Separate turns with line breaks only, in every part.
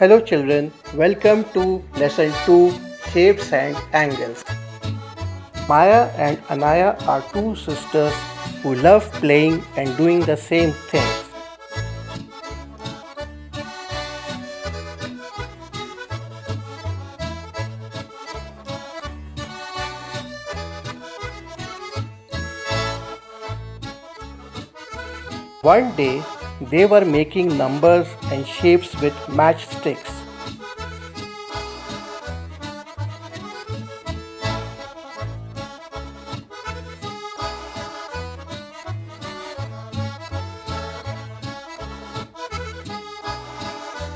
Hello children, welcome to lesson 2 Shapes and Angles. Maya and Anaya are two sisters who love playing and doing the same things. One day they were making numbers and shapes with matchsticks.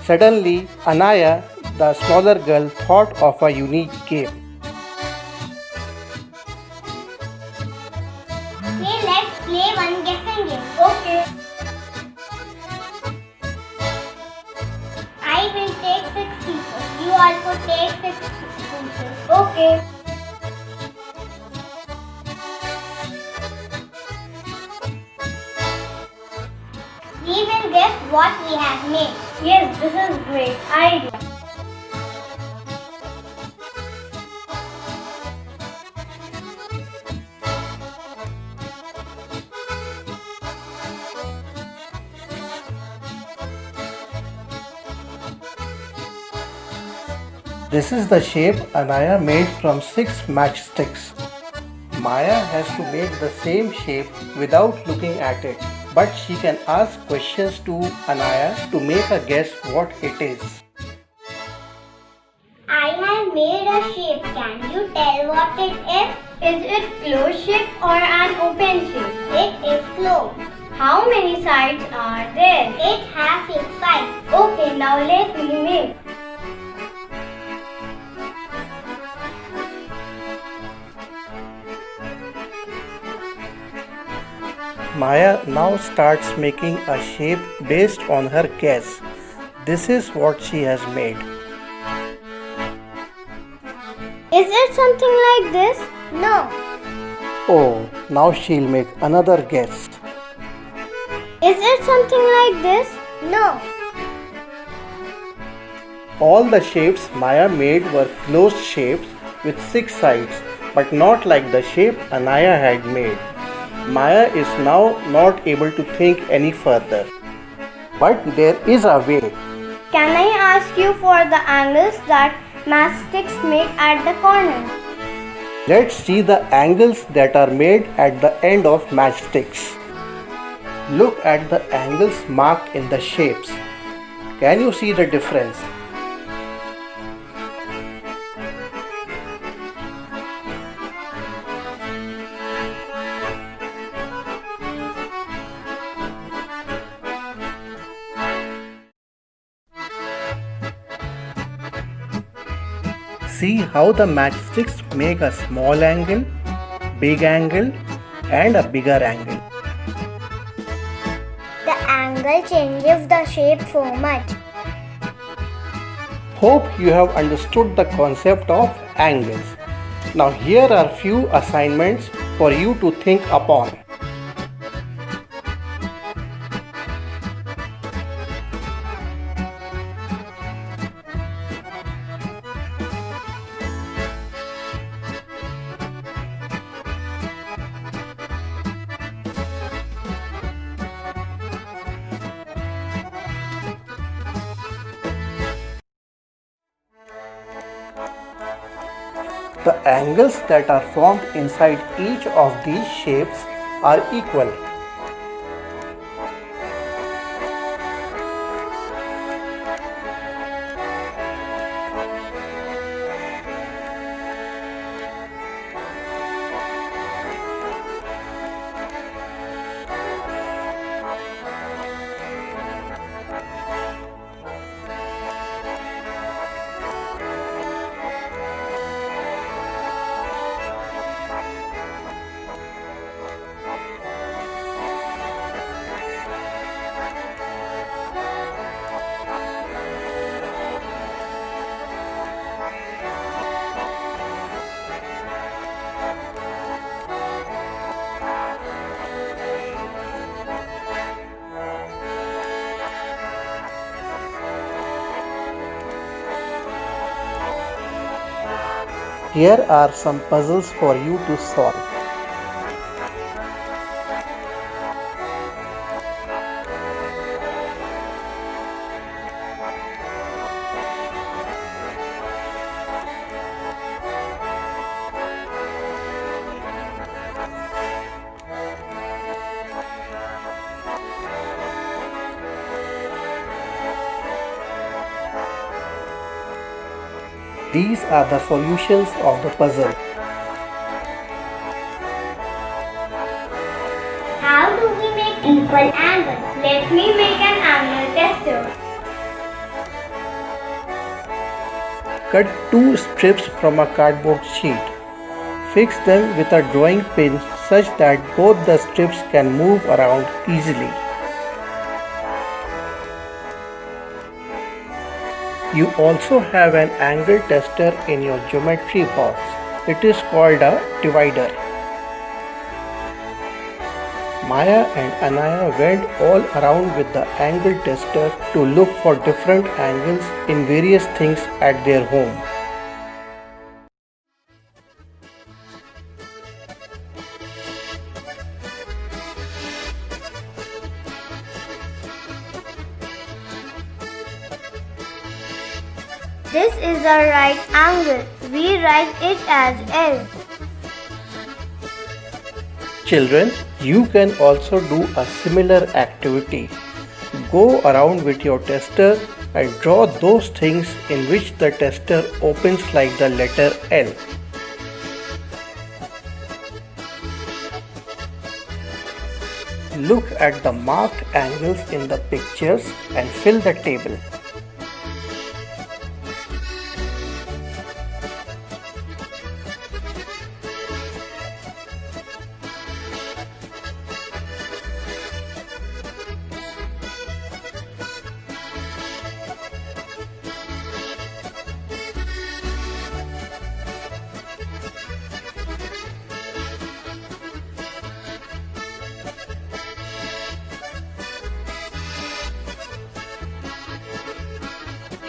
Suddenly, Anaya, the smaller girl, thought of a unique game.
Okay, let's play one guessing game. Okay. I will take 6 pieces. You also take 6 pieces. Okay. We will guess what we have made. Yes, this is great idea.
This is the shape Anaya made from 6 matchsticks. Maya has to make the same shape without looking at it, but she can ask questions to Anaya to make a guess what it is.
I have made a shape. Can you tell what it is? Is it closed shape or an open shape? It is closed. How many sides are there? It has 6 sides. Okay, now let me make.
Maya now starts making a shape based on her guess. This is what she has made.
Is it something like this? No.
Oh, now she'll make another guess.
Is it something like this? No.
All the shapes Maya made were closed shapes with 6 sides, but not like the shape Anaya had made. Maya is now not able to think any further. But there is a way.
Can I ask you for the angles that matchsticks make at the corner?
Let's see the angles that are made at the end of matchsticks. Look at the angles marked in the shapes. Can you see the difference? See how the matchsticks make a small angle, big angle, and a bigger angle.
The angle changes the shape so much.
Hope you have understood the concept of angles. Now here are few assignments for you to think upon. The angles that are formed inside each of these shapes are equal. Here are some puzzles for you to solve. These are the solutions of the puzzle.
How do we make equal angles? Let me make an angle tester.
Cut two strips from a cardboard sheet. Fix them with a drawing pin such that both the strips can move around easily. You also have an angle tester in your geometry box. It is called a divider. Maya and Anaya went all around with the angle tester to look for different angles in various things at their home.
This is a right angle. We write it as L.
Children, you can also do a similar activity. Go around with your tester and draw those things in which the tester opens like the letter L. Look at the marked angles in the pictures and fill the table.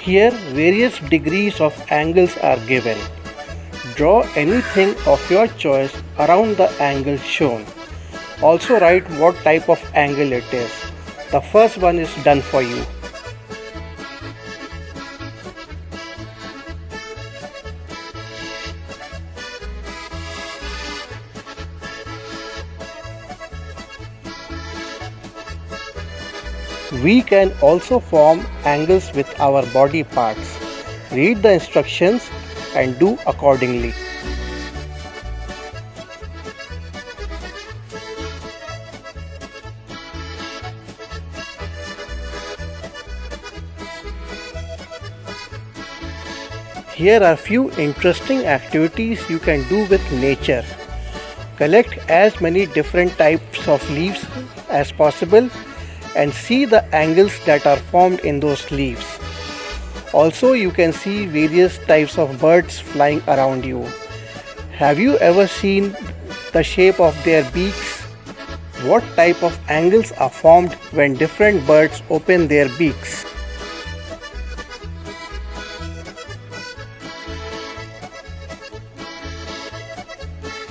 Here various degrees of angles are given. Draw anything of your choice around the angle shown. Also write what type of angle it is. The first one is done for you. We can also form angles with our body parts. Read the instructions and do accordingly. Here are few interesting activities you can do with nature. Collect as many different types of leaves as possible and see the angles that are formed in those leaves. Also, you can see various types of birds flying around you. Have you ever seen the shape of their beaks? What type of angles are formed when different birds open their beaks?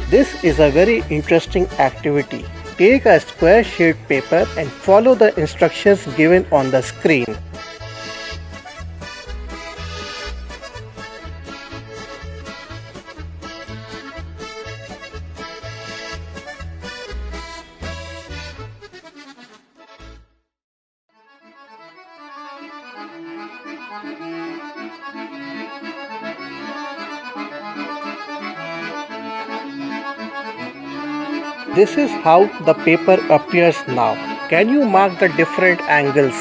This is a very interesting activity. Take a square sheet paper and follow the instructions given on the screen. This is how the paper appears now. Can you mark the different angles?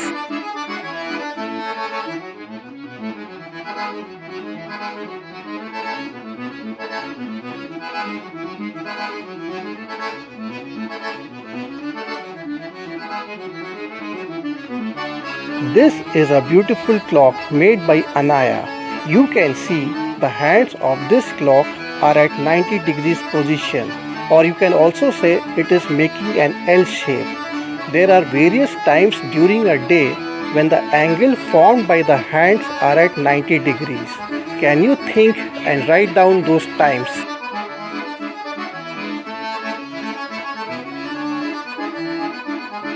This is a beautiful clock made by Anaya. You can see the hands of this clock are at 90 degrees position, or you can also say it is making an L shape. There are various times during a day when the angle formed by the hands are at 90 degrees. Can you think and write down those times?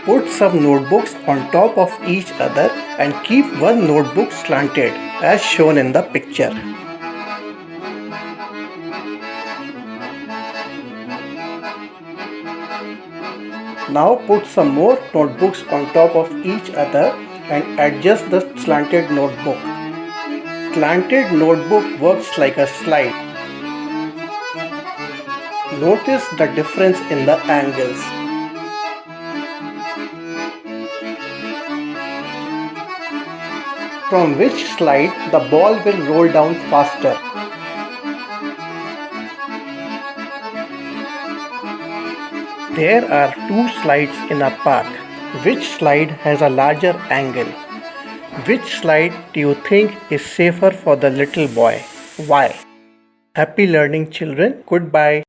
Put some notebooks on top of each other and keep one notebook slanted as shown in the picture. Now put some more notebooks on top of each other and adjust the slanted notebook. Slanted notebook works like a slide. Notice the difference in the angles. From which slide the ball will roll down faster. There are two slides in a park. Which slide has a larger angle? Which slide do you think is safer for the little boy? Why? Happy learning, children. Goodbye.